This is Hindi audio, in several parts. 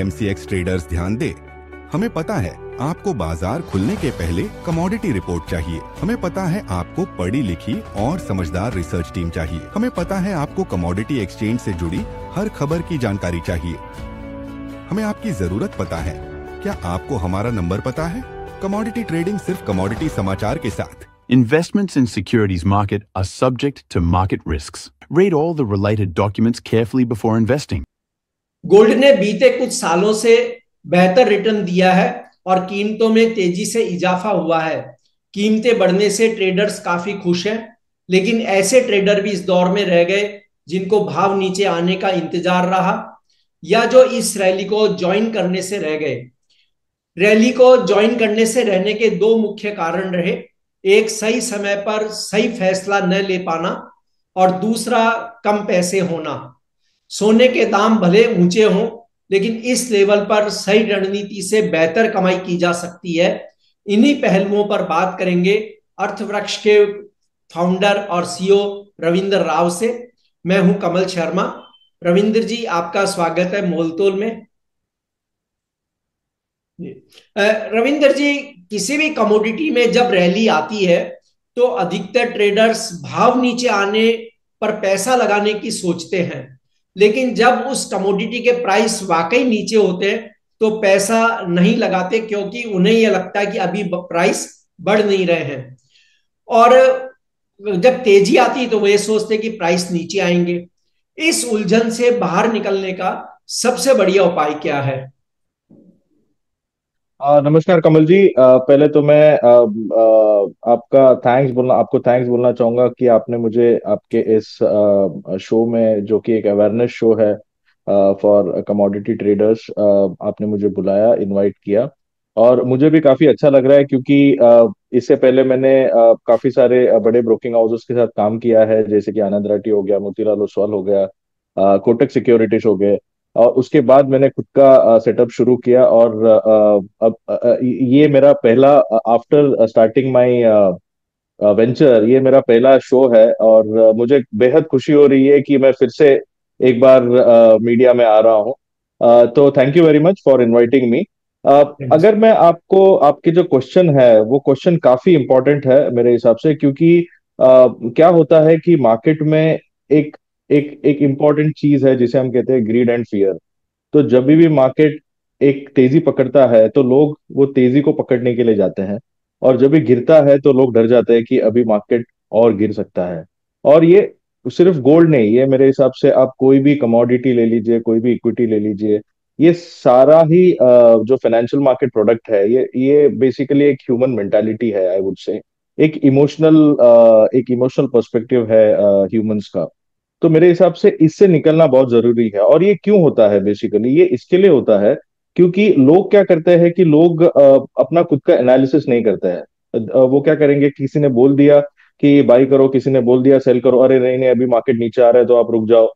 एमसीएक्स ट्रेडर्स ध्यान दें। हमें पता है आपको बाजार खुलने के पहले कमोडिटी रिपोर्ट चाहिए। हमें पता है आपको पढ़ी लिखी और समझदार रिसर्च टीम चाहिए। हमें पता है आपको कमोडिटी एक्सचेंज से जुड़ी हर खबर की जानकारी चाहिए। हमें आपकी जरूरत पता है। क्या आपको हमारा नंबर पता है? कमोडिटी ट्रेडिंग सिर्फ कमोडिटी समाचार के साथ। Investments in securities market are subject to market risks. Read all the related documents carefully before investing. Gold ने बीते कुछ सालों से बेहतर रिटर्न दिया है और कीमतों में तेजी से इजाफा हुआ है। कीमतें बढ़ने से ट्रेडर्स काफी खुश हैं, लेकिन ऐसे ट्रेडर भी इस दौर में रह गए जिनको भाव नीचे आने का इंतजार रहा या जो इस रैली को ज्वाइन करने से रह गए। रैली को ज्वाइन करने से रहने के दो मुख्य कारण रहे। एक, सही समय पर सही फैसला न ले पाना और दूसरा, कम पैसे होना। सोने के दाम भले ऊंचे हों, लेकिन इस लेवल पर सही रणनीति से बेहतर कमाई की जा सकती है। इन्हीं पहलुओं पर बात करेंगे अर्थवृक्ष के फाउंडर और सीईओ रविंदर राव से। मैं हूं कमल शर्मा। रविंदर जी, आपका स्वागत है मोलतोल में। रविंदर जी, किसी भी कमोडिटी में जब रैली आती है तो अधिकतर ट्रेडर्स भाव नीचे आने पर पैसा लगाने की सोचते हैं, लेकिन जब उस कमोडिटी के प्राइस वाकई नीचे होते हैं तो पैसा नहीं लगाते, क्योंकि उन्हें यह लगता है कि अभी प्राइस बढ़ नहीं रहे हैं। और जब तेजी आती है तो वे सोचते हैं कि प्राइस नीचे आएंगे। इस उलझन से बाहर निकलने का सबसे बढ़िया उपाय क्या है? नमस्कार कमल जी। पहले तो मैं आपको थैंक्स बोलना चाहूंगा कि आपने मुझे आपके इस शो में, जो कि एक अवेयरनेस शो है फॉर कमोडिटी ट्रेडर्स, आपने मुझे बुलाया, इनवाइट किया। और मुझे भी काफी अच्छा लग रहा है क्योंकि इससे पहले मैंने काफी सारे बड़े ब्रोकिंग हाउसेस के साथ काम किया है, जैसे कि आनंद राठी हो गया, मोतीलाल ओसवाल हो गया, कोटक सिक्योरिटीज हो गए। और उसके बाद मैंने खुद का सेटअप शुरू किया। और अब ये मेरा पहला, आफ्टर स्टार्टिंग माय वेंचर, ये मेरा पहला शो है। और मुझे बेहद खुशी हो रही है कि मैं फिर से एक बार मीडिया में आ रहा हूँ। तो thank you very much for inviting me. अगर मैं आपको, आपके जो क्वेश्चन है वो क्वेश्चन काफी इंपॉर्टेंट है मेरे हिसाब से, क्योंकि क्या होता है कि मार्केट में एक एक एक इम्पॉर्टेंट चीज है जिसे हम कहते हैं ग्रीड एंड फियर। तो जब भी मार्केट एक तेजी पकड़ता है तो लोग वो तेजी को पकड़ने के लिए जाते हैं, और जब भी गिरता है तो लोग डर जाते हैं कि अभी मार्केट और गिर सकता है। और ये सिर्फ गोल्ड नहीं, ये मेरे हिसाब से आप कोई भी कमोडिटी ले लीजिए, कोई भी इक्विटी ले लीजिए, ये सारा ही जो फाइनेंशियल मार्केट प्रोडक्ट है, ये बेसिकली एक ह्यूमन मेंटालिटी है, आई वुड से। एक इमोशनल पर्सपेक्टिव है ह्यूमंस का। तो मेरे हिसाब से इससे निकलना बहुत जरूरी है। और ये क्यों होता है? बेसिकली ये इसके लिए होता है क्योंकि लोग क्या करते हैं कि लोग अपना खुद का एनालिसिस नहीं करते हैं। वो क्या करेंगे, किसी ने बोल दिया कि बाई करो, किसी ने बोल दिया सेल करो, अरे नहीं नहीं अभी मार्केट नीचे आ रहा है तो आप रुक जाओ।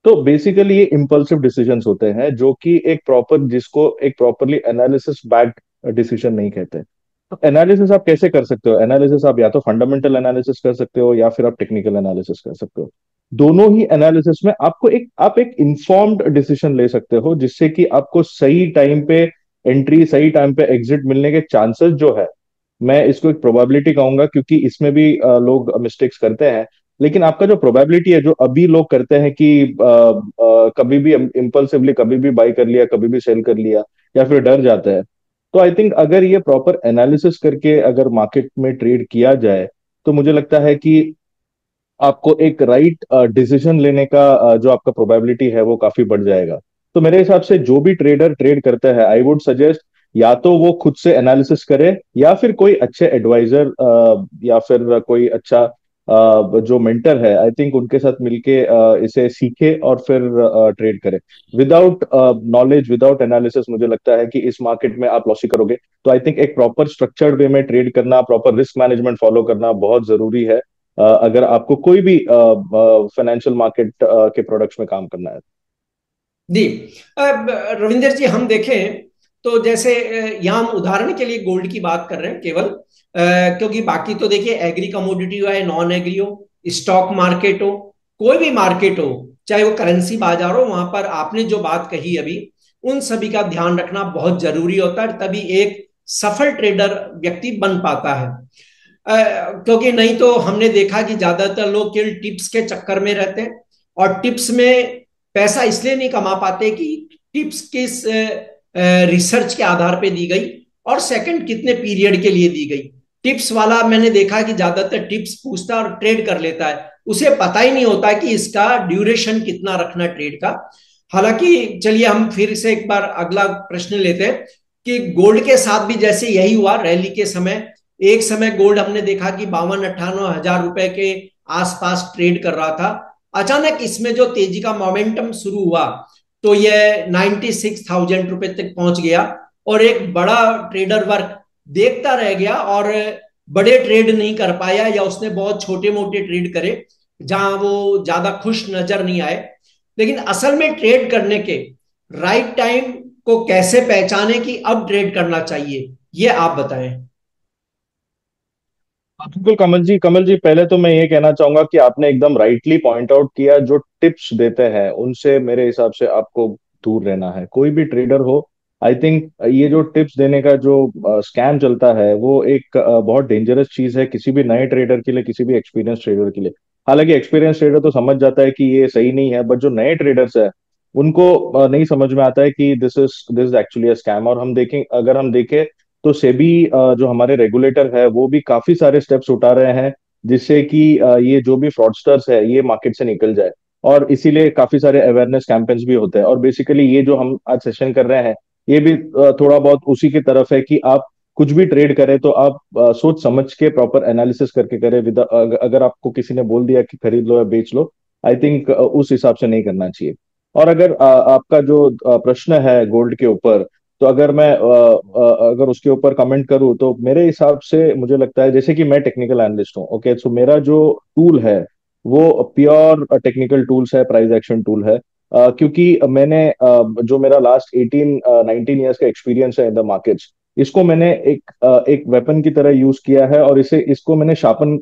तो बेसिकली ये इम्पल्सिव डिसीजंस होते हैं, जो कि जिसको एक प्रॉपरली एनालिसिस बैक्ड डिसीजन नहीं कहते। तो एनालिसिस आप कैसे कर सकते हो? एनालिसिस आप या तो फंडामेंटल एनालिसिस कर सकते हो या फिर आप टेक्निकल एनालिसिस कर सकते हो। दोनों ही एनालिसिस में आप एक इंफॉर्म्ड डिसीजन ले सकते हो, जिससे कि आपको सही टाइम पे एंट्री, सही टाइम पे एग्जिट मिलने के चांसेस जो है, मैं इसको एक प्रोबेबिलिटी कहूंगा, क्योंकि इसमें भी लोग मिस्टेक्स करते हैं। लेकिन आपका जो प्रोबेबिलिटी है, जो अभी लोग करते हैं कि कभी भी इम्पल्सिवली कभी भी बाई कर लिया, कभी भी सेल कर लिया, या फिर डर जाता है। तो आई थिंक अगर ये प्रॉपर एनालिसिस करके अगर मार्केट में ट्रेड किया जाए, तो मुझे लगता है कि आपको एक राइट डिसीजन लेने का जो आपका प्रोबेबिलिटी है वो काफी बढ़ जाएगा। तो मेरे हिसाब से जो भी ट्रेडर ट्रेड करता है, आई वुड सजेस्ट या तो वो खुद से एनालिसिस करे, या फिर कोई अच्छे एडवाइजर या फिर कोई अच्छा जो मेंटर है, आई थिंक उनके साथ मिलके इसे सीखे और फिर ट्रेड करे। विदाउट नॉलेज, विदाउट एनालिसिस, मुझे लगता है कि इस मार्केट में आप लॉसी करोगे। तो आई थिंक एक प्रॉपर स्ट्रक्चर्ड वे में ट्रेड करना, प्रॉपर रिस्क मैनेजमेंट फॉलो करना बहुत जरूरी है अगर आपको कोई भी फाइनेंशियल मार्केट के प्रोडक्ट्स में काम करना है। जी, रविंदर जी, हम देखें तो जैसे यहाँ हम उदाहरण के लिए गोल्ड की बात कर रहे हैं केवल, क्योंकि बाकी तो देखिए एग्री कमोडिटी हो या नॉन एग्री हो, स्टॉक मार्केट हो, कोई भी मार्केट हो, चाहे वो करेंसी बाजार हो, वहां पर आपने जो बात कही अभी उन सभी का ध्यान रखना बहुत जरूरी होता है, तभी एक सफल ट्रेडर व्यक्ति बन पाता है। क्योंकि नहीं तो हमने देखा कि ज्यादातर लोग केवल टिप्स के चक्कर में रहते हैं, और टिप्स में पैसा इसलिए नहीं कमा पाते कि टिप्स किस रिसर्च के आधार पे दी गई और सेकंड कितने पीरियड के लिए दी गई। टिप्स वाला मैंने देखा कि ज्यादातर टिप्स पूछता है और ट्रेड कर लेता है, उसे पता ही नहीं होता कि इसका ड्यूरेशन कितना रखना ट्रेड का। हालांकि चलिए हम फिर से एक बार अगला प्रश्न लेते हैं कि गोल्ड के साथ भी जैसे यही हुआ रैली के समय। एक समय गोल्ड हमने देखा कि 52-58 हजार रुपए के आसपास ट्रेड कर रहा था। अचानक इसमें जो तेजी का मोमेंटम शुरू हुआ तो यह 96,000 रुपए तक पहुंच गया, और एक बड़ा ट्रेडर वर्ग देखता रह गया और बड़े ट्रेड नहीं कर पाया, या उसने बहुत छोटे मोटे ट्रेड करे जहां वो ज्यादा खुश नजर नहीं आए। लेकिन असल में ट्रेड करने के राइट टाइम को कैसे पहचाने कि अब ट्रेड करना चाहिए, ये आप बताएं। बिल्कुल कमल जी, पहले तो मैं ये कहना चाहूंगा कि आपने एकदम राइटली पॉइंट आउट किया। जो टिप्स देते हैं उनसे मेरे हिसाब से आपको दूर रहना है, कोई भी ट्रेडर हो। आई थिंक ये जो टिप्स देने का जो स्कैम चलता है वो एक बहुत डेंजरस चीज है किसी भी नए ट्रेडर के लिए, किसी भी एक्सपीरियंस ट्रेडर के लिए। हालांकि एक्सपीरियंस ट्रेडर तो समझ जाता है कि ये सही नहीं है, बट जो नए ट्रेडर्स है उनको नहीं समझ में आता है कि this is actually a scam. और अगर हम देखें तो सेबी जो हमारे रेगुलेटर है वो भी काफी सारे स्टेप्स उठा रहे हैं जिससे कि ये जो भी फ्रॉडस्टर्स है ये मार्केट से निकल जाए। और इसीलिए काफी सारे अवेयरनेस कैंपेन्स भी होते हैं। और बेसिकली ये जो हम आज सेशन कर रहे हैं ये भी थोड़ा बहुत उसी की तरफ है कि आप कुछ भी ट्रेड करें तो आप सोच समझ के प्रॉपर एनालिसिस करके करें। अगर आपको किसी ने बोल दिया कि खरीद लो या बेच लो, आई थिंक उस हिसाब से नहीं करना चाहिए। और अगर आपका जो प्रश्न है गोल्ड के ऊपर, तो अगर उसके ऊपर कमेंट करूं तो मेरे हिसाब से मुझे लगता है, जैसे कि मैं टेक्निकल एनालिस्ट हूं, ओके, सो मेरा जो टूल है वो प्योर टेक्निकल टूल्स है, प्राइस एक्शन टूल है। क्योंकि जो मेरा लास्ट 18-19 ईयर्स का एक्सपीरियंस है इन द मार्केट्स, इसको मैंने एक वेपन की तरह यूज किया है। और इसको मैंने शार्पन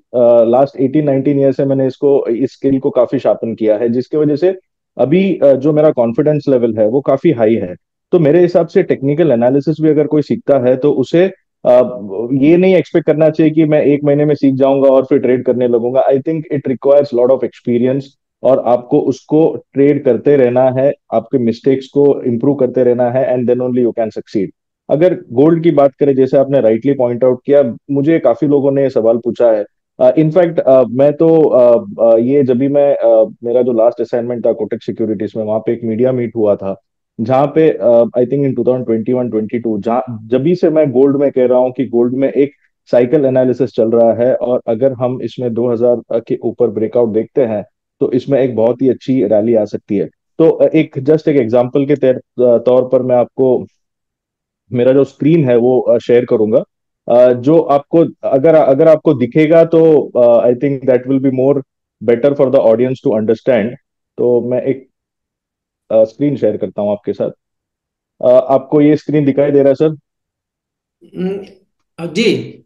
लास्ट 18-19 ईयर से मैंने इस स्किल को काफी शार्पन किया है, जिसकी वजह से अभी जो मेरा कॉन्फिडेंस लेवल है वो काफी हाई है। तो मेरे हिसाब से टेक्निकल एनालिसिस भी अगर कोई सीखता है तो उसे ये नहीं एक्सपेक्ट करना चाहिए कि मैं एक महीने में सीख जाऊंगा और फिर ट्रेड करने लगूंगा। I think it requires lot of experience, और आपको उसको ट्रेड करते रहना है, आपके मिस्टेक्स को इम्प्रूव करते रहना है, and then only you can succeed. अगर गोल्ड की बात करें, जैसे आपने राइटली पॉइंट आउट किया, मुझे काफी लोगों ने ये सवाल पूछा है। इनफैक्ट मैं तो ये जब भी मेरा जो लास्ट असाइनमेंट था कोटक सिक्योरिटीज में, वहां पे एक मीडिया मीट हुआ था जहाँ पे आई थिंक इन 2021-22, जहाँ जब भी से मैं गोल्ड में कह रहा हूँ कि गोल्ड में एक साइकिल एनालिसिस चल रहा है, और अगर हम इसमें 2000 के ऊपर ब्रेकआउट देखते हैं तो इसमें एक बहुत ही अच्छी रैली आ सकती है। तो एक एग्जांपल के तौर पर मैं आपको मेरा जो स्क्रीन है वो शेयर करूंगा। जो आपको अगर अगर आपको दिखेगा तो I think that will be more better for the audience to understand. तो मैं एक स्क्रीन शेयर करता हूं आपके साथ। आपको ये स्क्रीन दिखाई दे रहा है सर? जी।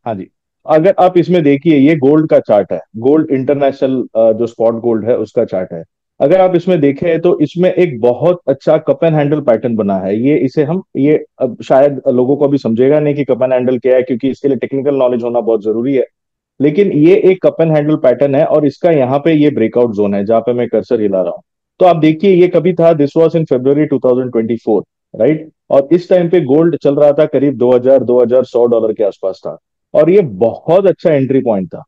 हाँ जी। अगर आप इसमें देखिए, ये गोल्ड का चार्ट है, गोल्ड इंटरनेशनल जो स्पॉट गोल्ड है उसका चार्ट है। अगर आप इसमें देखें तो इसमें एक बहुत अच्छा कप एंड हैंडल पैटर्न बना है। ये इसे हम ये अब शायद लोगों को अभी समझेगा नहीं कि कप एंड हैंडल क्या है, क्योंकि इसके लिए टेक्निकल नॉलेज होना बहुत जरूरी है। लेकिन ये एक कप एंड हैंडल पैटर्न है, और इसका यहाँ पे ये ब्रेकआउट जोन है जहां पे मैं कर्सर हिला रहा हूँ। तो आप देखिए ये कभी था, this was in February 2024, right? और इस टाइम पे गोल्ड चल रहा था करीब 2000-2100 डॉलर के आसपास था, और ये बहुत अच्छा एंट्री पॉइंट था।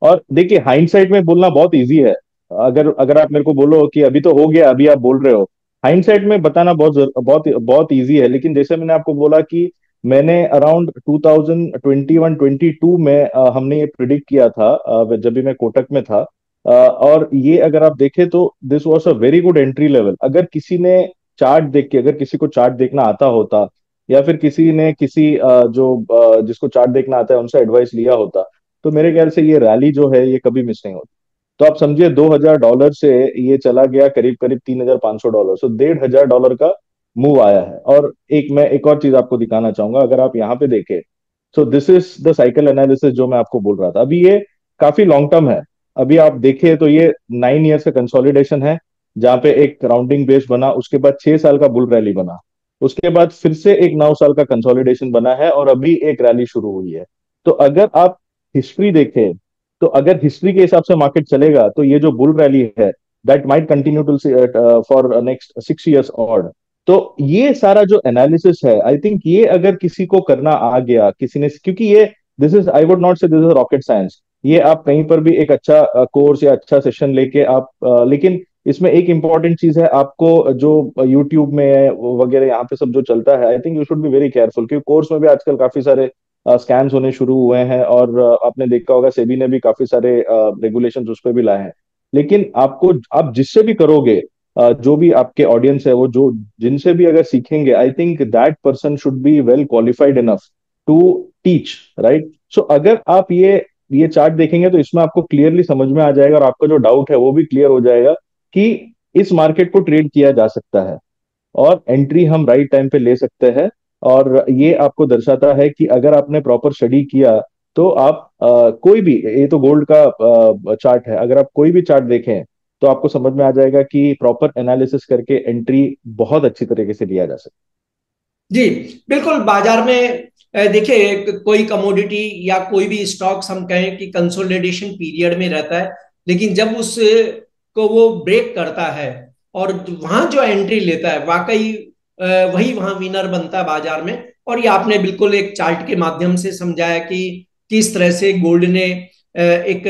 और देखिए हाइंडसाइट में बोलना बहुत इजी है। अगर अगर आप मेरे को बोलो कि अभी तो हो गया, अभी आप बोल रहे हो, हाइंडसाइट में बताना बहुत बहुत इजी है। लेकिन जैसे मैंने आपको बोला कि मैंने अराउंड 2021-22 में हमने ये प्रिडिक्ट किया था जब भी मैं कोटक में था। और ये अगर आप देखें तो this was a very good entry level. अगर किसी ने चार्ट देख के, अगर किसी को चार्ट देखना आता होता, या फिर किसी ने जिसको चार्ट देखना आता है उनसे एडवाइस लिया होता, तो मेरे ख्याल से ये रैली जो है ये कभी मिस नहीं होती। तो आप समझिए $2000 से ये चला गया करीब करीब $3500, सो $1500 का मूव आया है। और मैं एक और चीज आपको दिखाना चाहूंगा, अगर आप यहाँ पे देखें, so this is the cycle analysis जो मैं आपको बोल रहा था। अभी ये काफी लॉन्ग टर्म है। अभी आप देखें तो ये 9 ईयर्स का कंसोलिडेशन है। 9 ईयर्स का कंसोलिडेशन है, और एक मैं एक और चीज आपको दिखाना चाहूंगा, अगर आप यहाँ पे देखें, so this is the cycle analysis जो मैं आपको बोल रहा था। अभी ये काफी लॉन्ग टर्म है। अभी आप देखें तो ये जहाँ पे एक राउंडिंग बेस बना, उसके बाद 6 साल का बुल रैली बना, उसके बाद फिर से एक 9 साल का कंसोलिडेशन बना है, और अभी एक रैली शुरू हुई है। तो अगर आप हिस्ट्री देखें, तो अगर हिस्ट्री के हिसाब से मार्केट चलेगा, तो ये जो बुल रैली है, that might continue to for next 6 years और। तो ये सारा जो एनालिसिस है, आई थिंक ये अगर किसी को करना आ गया, किसी ने, क्योंकि ये, this is, I would not से दिस इज रॉकेट साइंस। ये आप कहीं पर भी एक अच्छा कोर्स या अच्छा सेशन लेके आप लेकिन इसमें एक इंपॉर्टेंट चीज है, आपको जो यूट्यूब में वगैरह यहाँ पे सब जो चलता है, I think you should be very careful, क्योंकि कोर्स में भी आजकल काफी सारे स्कैम्स होने शुरू हुए हैं, और आपने देखा होगा सेबी ने भी काफी सारे रेगुलेशंस उस पर भी लाए हैं। लेकिन आपको, आप जिससे भी करोगे, जो भी आपके ऑडियंस है, वो जो जिनसे भी अगर सीखेंगे, I think that person should be well qualified enough to teach, right. So अगर आप ये चार्ट देखेंगे, तो इसमें आपको क्लियरली समझ में आ जाएगा, और आपका जो डाउट है वो भी क्लियर हो जाएगा कि इस मार्केट को ट्रेड किया जा सकता है, और एंट्री हम राइट टाइम पे ले सकते हैं। और ये आपको दर्शाता है कि अगर आपने प्रॉपर स्टडी किया, तो आप कोई भी, ये तो गोल्ड का चार्ट है, अगर आप कोई भी चार्ट देखें, तो आपको समझ में आ जाएगा कि प्रॉपर एनालिसिस करके एंट्री बहुत अच्छी तरीके से लिया जा सकता जी बिल्कुल। बाजार में देखिए, कोई कमोडिटी या कोई भी स्टॉक्स हम कहें कि कंसोलिडेशन पीरियड में रहता है, लेकिन जब उस को वो ब्रेक करता है और वहां जो एंट्री लेता है, वाकई वही वहां विनर बनता है बाजार में। और ये आपने बिल्कुल एक चार्ट के माध्यम से समझाया कि किस तरह से गोल्ड ने एक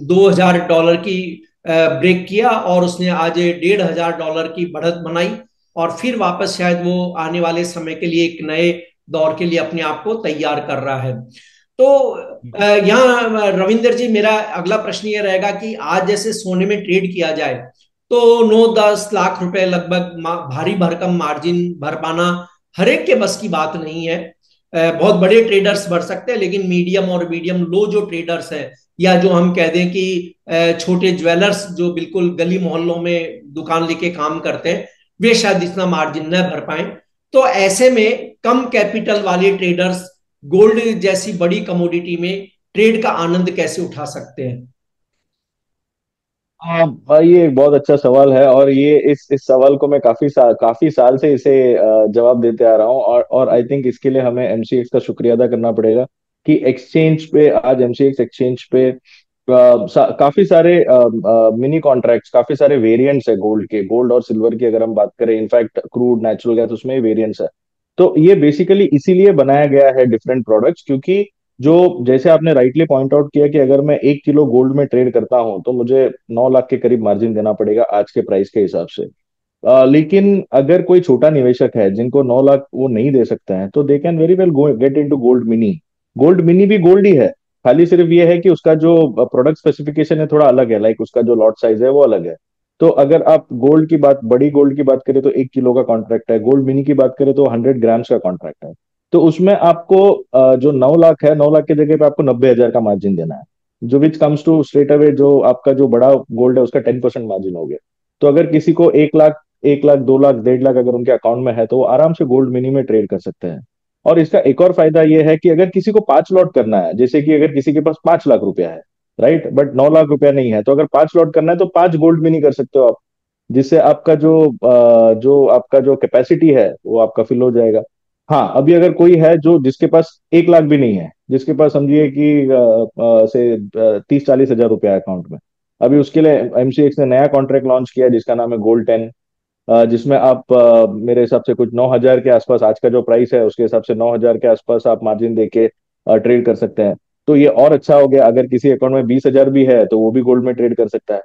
$2,000 की ब्रेक किया, और उसने आज $1,500 की बढ़त बनाई, और फिर वापस शायद वो आने वाले समय के लिए एक नए दौर के लिए अपने आप को तैयार कर रहा है। तो यहाँ रविंदर जी, मेरा अगला प्रश्न ये रहेगा कि आज जैसे सोने में ट्रेड किया जाए, तो 9-10 लाख रुपए लगभग भारी भरकम मार्जिन भर पाना हर एक के बस की बात नहीं है। बहुत बड़े ट्रेडर्स भर सकते हैं, लेकिन मीडियम और मीडियम लो जो ट्रेडर्स हैं, या जो हम कह दें कि छोटे ज्वेलर्स जो बिल्कुल गली मोहल्लों में दुकान लेके काम करते हैं, वे शायद इतना मार्जिन न भर पाए। तो ऐसे में कम कैपिटल वाले ट्रेडर्स गोल्ड जैसी बड़ी कमोडिटी में ट्रेड का आनंद कैसे उठा सकते हैं? है। भाई, ये एक बहुत अच्छा सवाल है, और ये इस सवाल को मैं काफी साल से इसे जवाब देते आ रहा हूँ, और आई थिंक इसके लिए हमें एमसीएक्स का शुक्रिया अदा करना पड़ेगा कि एक्सचेंज पे, आज एमसीएक्स एक्सचेंज पे काफी सारे मिनी कॉन्ट्रैक्ट्स, काफी सारे वेरिएंट्स है गोल्ड के, गोल्ड और सिल्वर की अगर हम बात करें, इनफैक्ट क्रूड नेचुरल गैस उसमें वेरिएंट्स है। तो ये बेसिकली इसीलिए बनाया गया है डिफरेंट प्रोडक्ट्स, क्योंकि जो, जैसे आपने राइटली पॉइंट आउट किया कि अगर मैं 1 किलो गोल्ड में ट्रेड करता हूं, तो मुझे 9 लाख के करीब मार्जिन देना पड़ेगा आज के प्राइस के हिसाब से। लेकिन अगर कोई छोटा निवेशक है जिनको 9 लाख वो नहीं दे सकते हैं, तो they can very well go get into gold mini. Gold mini भी गोल्ड ही है, खाली सिर्फ ये है कि उसका जो प्रोडक्ट स्पेसिफिकेशन है थोड़ा अलग है, लाइक उसका जो लॉट साइज है वो अलग है। तो अगर आप गोल्ड की बात, बड़ी गोल्ड की बात करें, तो 1 किलो का कॉन्ट्रैक्ट है, गोल्ड मिनी की बात करें तो 100 ग्राम्स का कॉन्ट्रैक्ट है। तो उसमें आपको जो 9 लाख है, 9 लाख की जगह पे आपको 90,000 का मार्जिन देना है, जो which comes to straight away, जो आपका जो बड़ा गोल्ड है उसका 10% मार्जिन हो गया। तो अगर किसी को 1 लाख, 1 लाख, 2 लाख, 1.5 लाख अगर उनके अकाउंट में है, तो वो आराम से गोल्ड मिनी में ट्रेड कर सकते हैं। और इसका एक और फायदा ये है कि अगर किसी को 5 लॉट करना है, जैसे कि अगर किसी के पास 5 लाख रुपया है, राइट, बट 9 लाख रुपया नहीं है, तो अगर 5 लॉट करना है, तो 5 गोल्ड मिनी कर सकते हो आप, जिससे आपका जो आपका जो कैपेसिटी है वो आपका फिल हो जाएगा। हाँ, अभी अगर कोई है जो, जिसके पास 1 लाख भी नहीं है, जिसके पास समझिए कि से 30-40 हजार रुपया है अकाउंट में, अभी उसके लिए एमसीएक्स ने नया कॉन्ट्रैक्ट लॉन्च किया है जिसका नाम है गोल्ड 10, जिसमें आप मेरे हिसाब से कुछ 9 हजार के आसपास, आज का जो प्राइस है उसके हिसाब से 9 हजार के आसपास आप मार्जिन देके ट्रेड कर सकते हैं। तो ये और अच्छा हो गया, अगर किसी अकाउंट में 20 हजार भी है तो वो भी गोल्ड में ट्रेड कर सकता है।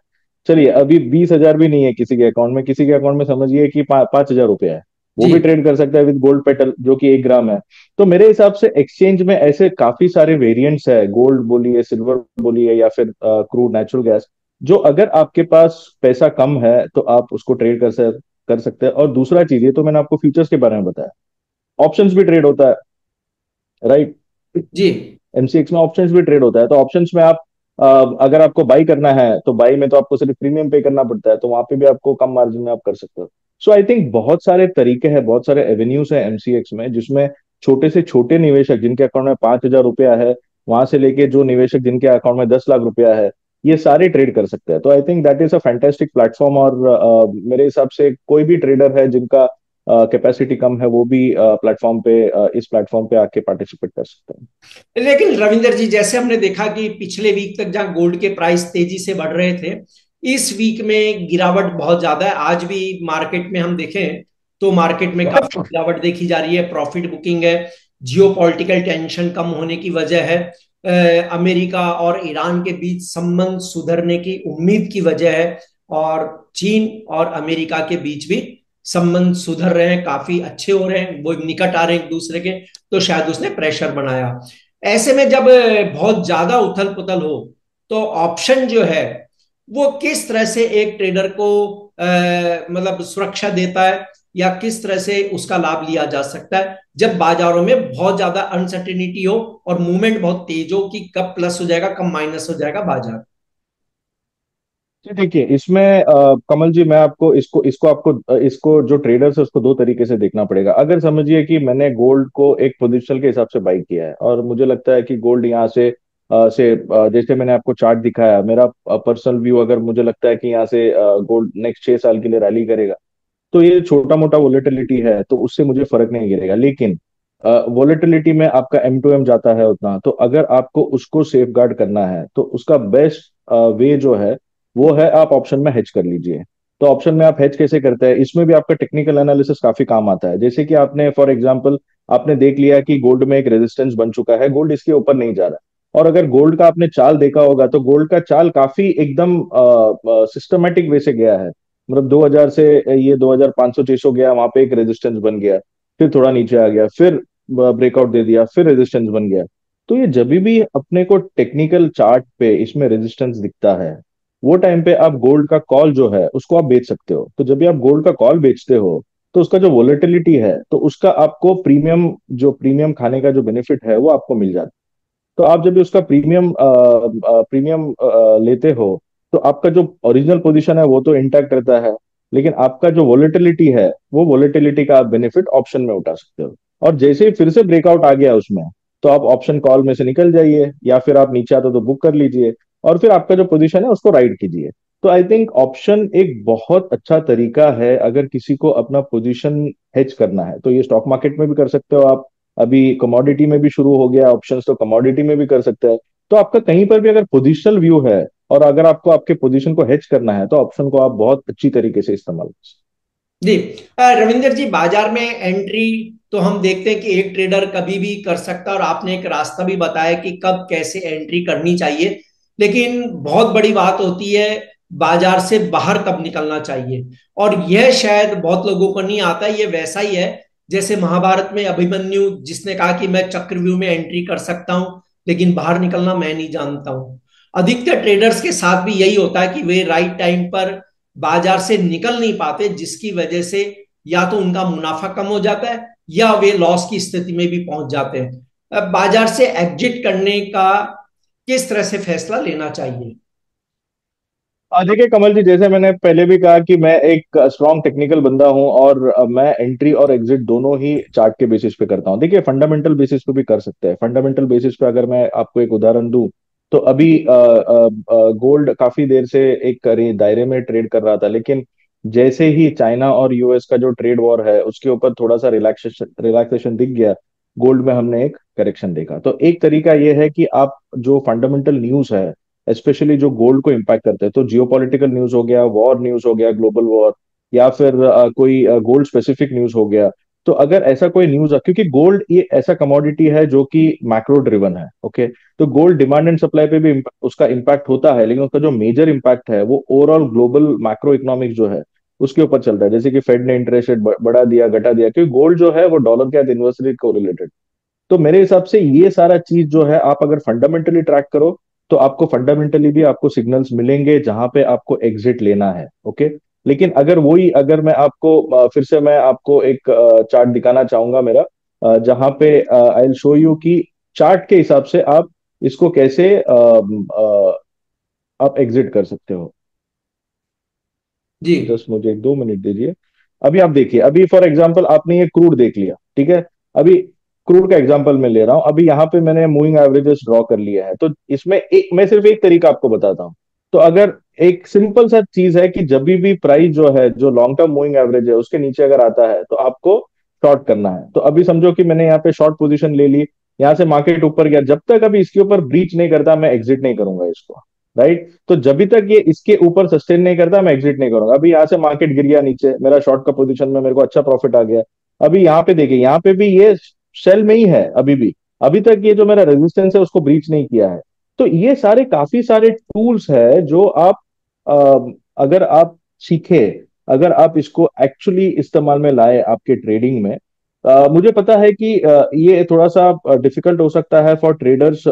चलिए, अभी 20 हजार भी नहीं है किसी के अकाउंट में, किसी के अकाउंट में समझिए कि 5 हजार रुपया है, वो जी भी ट्रेड कर सकता है विद गोल्ड पेटल, जो कि 1 ग्राम है। तो मेरे हिसाब से एक्सचेंज में ऐसे काफी सारे वेरिएंट्स है, गोल्ड बोलिए, सिल्वर बोलिए, या फिर क्रूड नेचुरल गैस, जो अगर आपके पास पैसा कम है तो आप उसको ट्रेड कर सकते हैं। और दूसरा चीज, ये तो मैंने आपको फ्यूचर्स के बारे में बताया, ऑप्शंस भी ट्रेड होता है, राइट। जी एमसीएक्स में ऑप्शंस भी ट्रेड होता है, तो ऑप्शंस में आप अगर आपको बाई करना है, तो बाई में तो आपको सिर्फ प्रीमियम पे करना पड़ता है, तो वहां पे भी आपको कम मार्जिन में आप कर सकते हो। सो आई थिंक बहुत सारे तरीके हैं, बहुत सारे एवेन्यूज है एमसीएक्स में, जिसमें छोटे से छोटे निवेशक जिनके अकाउंट में 5 हजार रुपया है, वहां से लेके जो निवेशक जिनके अकाउंट में 10 लाख रुपया है, ये सारे ट्रेड कर सकते हैं। तो I think that is a fantastic platform. और मेरे हिसाब से कोई भी ट्रेडर है जिनका कैपेसिटी कम है, वो भी प्लेटफॉर्म पे इस प्लेटफॉर्म पे आके पार्टिसिपेट कर सकते हैं। लेकिन रविंदर जी, जैसे हमने देखा कि पिछले वीक तक जहां गोल्ड के प्राइस तेजी से बढ़ रहे थे, इस वीक में गिरावट बहुत ज्यादा है। आज भी मार्केट में हम देखें तो मार्केट में काफी गिरावट देखी जा रही है। प्रॉफिट बुकिंग है, जियो पॉलिटिकल टेंशन कम होने की वजह है, अमेरिका और ईरान के बीच संबंध सुधरने की उम्मीद की वजह है, और चीन और अमेरिका के बीच भी संबंध सुधर रहे हैं, काफी अच्छे हो रहे हैं, वो निकट आ रहे हैं एक दूसरे के। तो शायद उसने प्रेशर बनाया। ऐसे में जब बहुत ज्यादा उथल पुथल हो, तो ऑप्शन जो है वो किस तरह से एक ट्रेडर को मतलब सुरक्षा देता है, या किस तरह से उसका लाभ लिया जा सकता है जब बाजारों में बहुत ज्यादा अनसर्टेनिटी हो और मूवमेंट बहुत तेज हो कि कब प्लस हो जाएगा कब माइनस हो जाएगा बाजार। जी देखिए, इसमें कमल जी, मैं आपको इसको इसको आपको इसको जो ट्रेडर्स है उसको दो तरीके से देखना पड़ेगा। अगर समझिए कि मैंने गोल्ड को एक पोजीशन के हिसाब से बाई किया है, और मुझे लगता है कि गोल्ड यहाँ से जैसे मैंने आपको चार्ट दिखाया, मेरा पर्सनल व्यू, अगर मुझे लगता है कि यहाँ से गोल्ड नेक्स्ट 6 साल के लिए रैली करेगा, तो ये छोटा मोटा वोलेटिलिटी है तो उससे मुझे फर्क नहीं गिरेगा। लेकिन वोलेटिलिटी में आपका M2M जाता है उतना, तो अगर आपको उसको सेफ गार्ड करना है तो उसका बेस्ट वे जो है वो है आप ऑप्शन में हेज कर लीजिए। तो ऑप्शन में आप हेज कैसे करते हैं, इसमें भी आपका टेक्निकल एनालिसिस काफी काम आता है। जैसे कि आपने फॉर एग्जांपल आपने देख लिया कि गोल्ड में एक रेजिस्टेंस बन चुका है, गोल्ड इसके ऊपर नहीं जा रहा है, और अगर गोल्ड का आपने चाल देखा होगा तो गोल्ड का चाल काफी एकदम सिस्टमेटिक वे से गया है। मतलब 2000 से ये 2500 600 गया, वहां पे एक रेजिस्टेंस बन गया, फिर थोड़ा नीचे आ गया, फिर ब्रेकआउट दे दिया, फिर रेजिस्टेंस बन गया। तो ये जब भी अपने को टेक्निकल चार्ट पे इसमें रेजिस्टेंस दिखता है, वो टाइम पे आप गोल्ड का कॉल जो है उसको आप बेच सकते हो। तो जब भी आप गोल्ड का कॉल बेचते हो, तो उसका जो वोलेटिलिटी है, तो उसका आपको प्रीमियम खाने का जो बेनिफिट है वो आपको मिल जाता है। तो आप जब भी उसका प्रीमियम लेते हो, तो आपका जो ओरिजिनल पोजीशन है वो तो इंटैक्ट रहता है, लेकिन आपका जो वोलेटिलिटी है, वो वोलेटिलिटी का आप बेनिफिट ऑप्शन में उठा सकते हो। और जैसे ही फिर से ब्रेकआउट आ गया उसमें, तो आप ऑप्शन कॉल में से निकल जाइए, या फिर आप नीचे आते हो तो बुक कर लीजिए, और फिर आपका जो पोजीशन है उसको राइड कीजिए। तो आई थिंक ऑप्शन एक बहुत अच्छा तरीका है अगर किसी को अपना पोजीशन हेज करना है। तो ये स्टॉक मार्केट में भी कर सकते हो आप, अभी कमोडिटी में भी शुरू हो गया ऑप्शंस, तो कमोडिटी में भी कर सकते हैं। तो आपका कहीं पर भी अगर पोजिशनल व्यू है, और अगर आपको आपके पोजीशन को हेज करना है, तो ऑप्शन को आप बहुत अच्छी तरीके से इस्तेमाल कर सकते जी। रविंदर जी, बाजार में एंट्री तो हम देखते हैं कि एक ट्रेडर कभी भी कर सकता है, और आपने एक रास्ता भी बताया कि कब कैसे एंट्री करनी चाहिए। लेकिन बहुत बड़ी बात होती है बाजार से बाहर कब निकलना चाहिए, और यह शायद बहुत लोगों को नहीं आता। ये वैसा ही है जैसे महाभारत में अभिमन्यु जिसने कहा कि मैं चक्रव्यूह में एंट्री कर सकता हूं, लेकिन बाहर निकलना मैं नहीं जानता हूं। अधिकतर ट्रेडर्स के साथ भी यही होता है कि वे राइट टाइम पर बाजार से निकल नहीं पाते, जिसकी वजह से या तो उनका मुनाफा कम हो जाता है या वे लॉस की स्थिति में भी पहुंच जाते हैं। अब बाजार से एग्जिट करने का किस तरह से फैसला लेना चाहिए? देखिए कमल जी, जैसे मैंने पहले भी कहा कि मैं एक स्ट्रॉन्ग टेक्निकल बंदा हूं, और मैं एंट्री और एग्जिट दोनों ही चार्ट के बेसिस पे करता हूं। देखिए, फंडामेंटल बेसिस पे भी कर सकते हैं। फंडामेंटल बेसिस पे अगर मैं आपको एक उदाहरण दूं, तो अभी गोल्ड काफी देर से एक दायरे में ट्रेड कर रहा था, लेकिन जैसे ही चाइना और यूएस का जो ट्रेड वॉर है उसके ऊपर थोड़ा सा रिलैक्सेशन रिलैक्सेशन दिख गया, गोल्ड में हमने एक करेक्शन देखा। तो एक तरीका यह है कि आप जो फंडामेंटल न्यूज है, स्पेशली जो गोल्ड को इम्पैक्ट करते हैं, तो जियोपॉलिटिकल न्यूज हो गया, वॉर न्यूज हो गया, ग्लोबल वॉर, या फिर कोई गोल्ड स्पेसिफिक न्यूज हो गया। तो अगर ऐसा कोई न्यूज, क्योंकि गोल्ड ये ऐसा कमोडिटी है जो कि मैक्रो ड्रिवन है, ओके, तो गोल्ड डिमांड एंड सप्लाई पे भी उसका इम्पैक्ट होता है, लेकिन उसका जो मेजर इम्पैक्ट है वो ओवरऑल ग्लोबल मैक्रो इकोनॉमिक जो है उसके ऊपर चलता है। जैसे कि फेड ने इंटरेस्ट रेट बढ़ा दिया, घटा दिया, क्योंकि गोल्ड जो है वो डॉलर के साथ इन्वर्सली कोरिलेटेड। तो मेरे हिसाब से ये सारा चीज जो है, आप अगर फंडामेंटली ट्रैक करो, तो आपको फंडामेंटली भी आपको सिग्नल्स मिलेंगे जहां पे आपको एग्जिट लेना है, ओके। लेकिन अगर मैं आपको फिर से मैं आपको एक चार्ट दिखाना चाहूंगा मेरा, जहां पे आई विल शो यू कि चार्ट के हिसाब से आप इसको कैसे आप एग्जिट कर सकते हो। जी। जस्ट मुझे 1-2 मिनट दीजिए। अभी आप देखिए, अभी फॉर एग्जांपल आपने ये क्रूड देख लिया, ठीक है। अभी क्रूड का एग्जांपल मैं ले रहा हूं, अभी यहाँ पे मैंने मूविंग एवरेजेस ड्रॉ कर लिया है। तो इसमें एक मैं सिर्फ एक तरीका आपको बताता हूँ। तो अगर एक सिंपल सा चीज है कि जब भी प्राइस जो है, जो लॉन्ग टर्म मूविंग एवरेज है, उसके नीचे अगर आता है तो आपको शॉर्ट करना है। तो अभी समझो कि मैंने यहाँ पे शॉर्ट पोजीशन ले ली, यहाँ से मार्केट ऊपर गया, जब तक अभी इसके ऊपर ब्रीच नहीं करता मैं एग्जिट नहीं करूंगा इसको। राइट, तो जब भी तक ये इसके ऊपर सस्टेन नहीं करता मैं एग्जिट नहीं करूंगा। अभी यहाँ से मार्केट गिर गया नीचे, मेरा शॉर्ट का पोजीशन में मेरे को अच्छा प्रॉफिट आ गया। अभी यहाँ पे देखिए, यहाँ पे भी ये सेल में ही है अभी भी, अभी तक ये जो मेरा रेजिस्टेंस है उसको ब्रीच नहीं किया है। तो ये सारे काफी सारे टूल्स है जो आप अगर आप सीखे, अगर आप इसको एक्चुअली इस्तेमाल में लाए आपके ट्रेडिंग में, मुझे पता है कि ये थोड़ा सा डिफिकल्ट हो सकता है फॉर ट्रेडर्स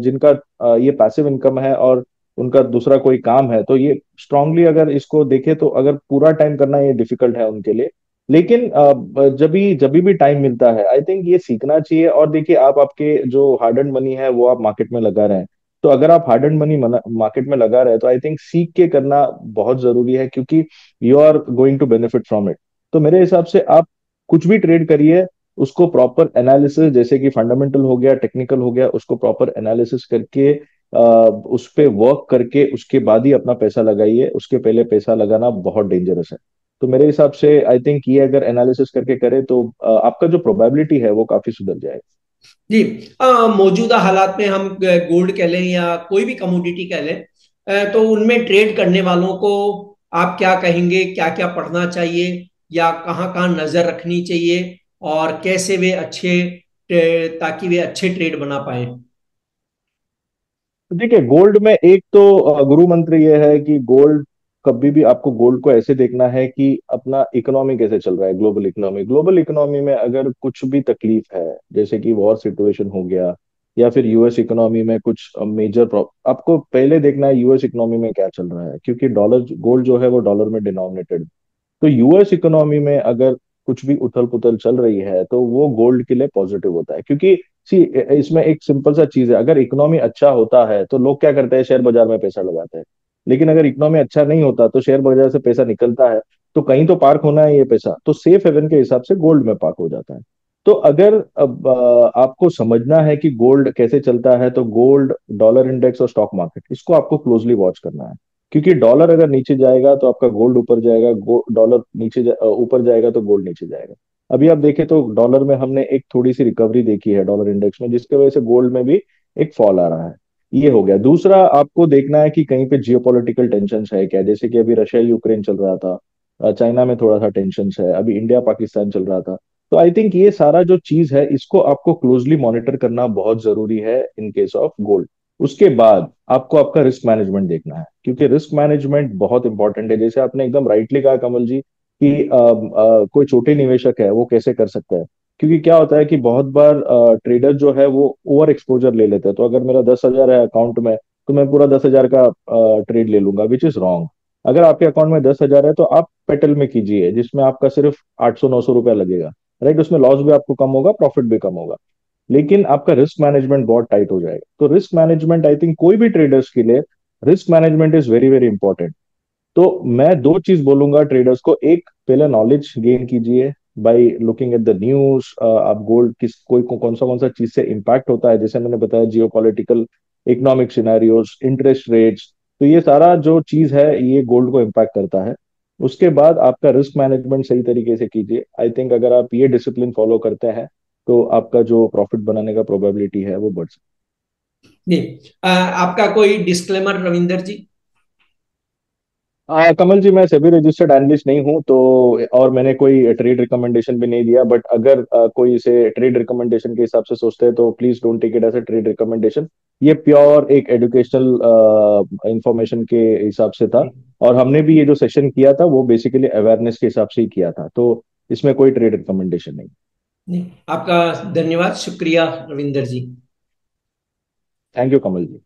जिनका ये पैसिव इनकम है और उनका दूसरा कोई काम है, तो ये स्ट्रांगली अगर इसको देखे तो अगर पूरा टाइम करना ये डिफिकल्ट है उनके लिए। लेकिन जब भी टाइम मिलता है आई थिंक ये सीखना चाहिए। और देखिए, आप आपके जो हार्ड एंड मनी है वो आप मार्केट में लगा रहे हैं, तो अगर आप हार्ड एंड मनी मार्केट में लगा रहे हैं तो आई थिंक सीख के करना बहुत जरूरी है, क्योंकि you are going to benefit from it. तो मेरे हिसाब से आप कुछ भी ट्रेड करिए, उसको प्रॉपर एनालिसिस, जैसे कि फंडामेंटल हो गया, टेक्निकल हो गया, उसको प्रॉपर एनालिसिस करके उस पे वर्क करके उसके बाद ही अपना पैसा लगाइए। उसके पहले पैसा लगाना बहुत डेंजरस है। तो मेरे हिसाब से आई थिंक ये अगर एनालिसिस करके करे तो आपका जो प्रोबेबिलिटी है वो काफी सुधर जाएगा। जी। मौजूदा हालात में हम गोल्ड कह लें या कोई भी कमोडिटी कह लें, तो उनमें ट्रेड करने वालों को आप क्या कहेंगे, क्या क्या पढ़ना चाहिए या कहाँ कहाँ नजर रखनी चाहिए और कैसे वे ताकि वे अच्छे ट्रेड बना पाए? देखिए, गोल्ड में एक तो गुरु मंत्र ये है कि गोल्ड, कभी भी आपको गोल्ड को ऐसे देखना है कि अपना इकोनॉमी कैसे चल रहा है, ग्लोबल इकोनॉमी। ग्लोबल इकोनॉमी में अगर कुछ भी तकलीफ है, जैसे कि वॉर सिचुएशन हो गया या फिर यूएस इकोनॉमी में कुछ मेजर प्रॉब्लम, आपको पहले देखना है यूएस इकोनॉमी में क्या चल रहा है, क्योंकि डॉलर, गोल्ड जो है वो डॉलर में डिनोमिनेटेड। तो यूएस इकोनॉमी में अगर कुछ भी उथल पुथल चल रही है तो वो गोल्ड के लिए पॉजिटिव होता है, क्योंकि सी, इसमें एक सिंपल सा चीज है, अगर इकोनॉमी अच्छा होता है तो लोग क्या करते हैं, शेयर बाजार में पैसा लगाते हैं। लेकिन अगर इकोनॉमी अच्छा नहीं होता तो शेयर बाजार से पैसा निकलता है, तो कहीं तो पार्क होना है ये पैसा, तो सेफ हेवन के हिसाब से गोल्ड में पार्क हो जाता है। तो अगर अब आपको समझना है कि गोल्ड कैसे चलता है, तो गोल्ड, डॉलर इंडेक्स और स्टॉक मार्केट, इसको आपको क्लोजली वॉच करना है। क्योंकि डॉलर अगर नीचे जाएगा तो आपका गोल्ड ऊपर जाएगा, डॉलर ऊपर जाएगा तो गोल्ड नीचे जाएगा। अभी आप देखें तो डॉलर में हमने एक थोड़ी सी रिकवरी देखी है डॉलर इंडेक्स में, जिसकी वजह से गोल्ड में भी एक फॉल आ रहा है। ये हो गया। दूसरा, आपको देखना है कि कहीं पे जियोपॉलिटिकल टेंशन है क्या, जैसे कि अभी रशिया यूक्रेन चल रहा था, चाइना में थोड़ा सा टेंशन है, अभी इंडिया पाकिस्तान चल रहा था। तो आई थिंक ये सारा जो चीज है इसको आपको क्लोजली मॉनिटर करना बहुत जरूरी है इन केस ऑफ गोल्ड। उसके बाद आपको आपका रिस्क मैनेजमेंट देखना है, क्योंकि रिस्क मैनेजमेंट बहुत इंपॉर्टेंट है। जैसे आपने एकदम राइटली कहा कमल जी कि कोई छोटे निवेशक है वो कैसे कर सकता है, क्योंकि क्या होता है कि बहुत बार ट्रेडर जो है वो ओवर एक्सपोजर ले लेते हैं। तो अगर मेरा 10,000 है अकाउंट में, तो मैं पूरा 10,000 का ट्रेड ले लूंगा, विच इज रॉन्ग। अगर आपके अकाउंट में 10,000 है तो आप पेटल में कीजिए, जिसमें आपका सिर्फ 800-900 रुपया लगेगा। राइट, उसमें लॉस भी आपको कम होगा, प्रॉफिट भी कम होगा, लेकिन आपका रिस्क मैनेजमेंट बहुत टाइट हो जाएगा। तो रिस्क मैनेजमेंट आई थिंक कोई भी ट्रेडर्स के लिए risk management is very very important. तो मैं दो चीज बोलूंगा ट्रेडर्स को, एक, पहले नॉलेज गेन कीजिए by looking at the news. आप गोल्ड किस कोई कौन सा चीज से इम्पैक्ट होता है, जैसे मैंने बताया जियो political, economic scenarios, interest rates, तो ये सारा जो चीज है ये गोल्ड को इम्पैक्ट करता है। उसके बाद आपका रिस्क मैनेजमेंट सही तरीके से कीजिए। आई थिंक अगर आप ये डिसिप्लिन फॉलो करते हैं तो आपका जो प्रॉफिट बनाने का प्रोबेबिलिटी है वो बढ़ सकता जी। आपका कोई डिस्क्लेमर रविंदर जी? है। कमल जी, मैं सेबी रजिस्टर्ड एनालिस्ट नहीं हूं, तो और मैंने कोई ट्रेड रिकमेंडेशन भी नहीं दिया। बट अगर कोई इसे ट्रेड रिकमेंडेशन के हिसाब से सोचते हैं तो please don't take it as a trade recommendation. ये प्योर एक एजुकेशनल इंफॉर्मेशन के हिसाब से था, और हमने भी ये जो सेशन किया था वो बेसिकली अवेयरनेस के हिसाब से ही किया था, तो इसमें कोई ट्रेड रिकमेंडेशन नहीं। नहीं, आपका धन्यवाद, शुक्रिया Ravinder ji. Thank you Kamal ji.